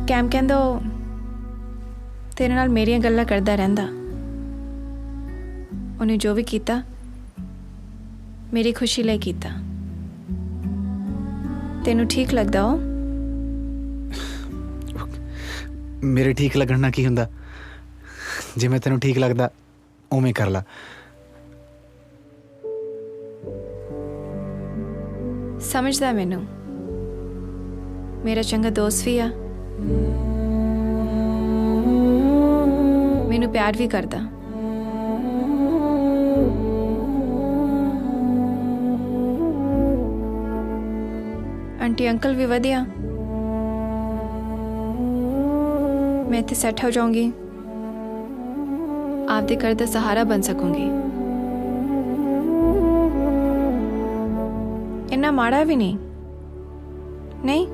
Cam कहंदा तेरे नाल मेरियां गल्लां करदा रहिंदा। उन्हें जो भी कीता मेरी खुशी लई कीता। तेनू ठीक लगदा हो? मेरे ठीक लगण ना की हुंदा, जिवें तेनू ठीक लगदा उवें कर ला। समझदा मैनू, मेरा चंगा दोस्त भी आ, मैनू प्यार भी करदा। आंटी अंकल भी वधिया। मैं इत्थे सैट हो जाऊंगी, आपदे घर दा सहारा बन सकूंगी। इन्ना माड़ा भी नहीं, नहीं?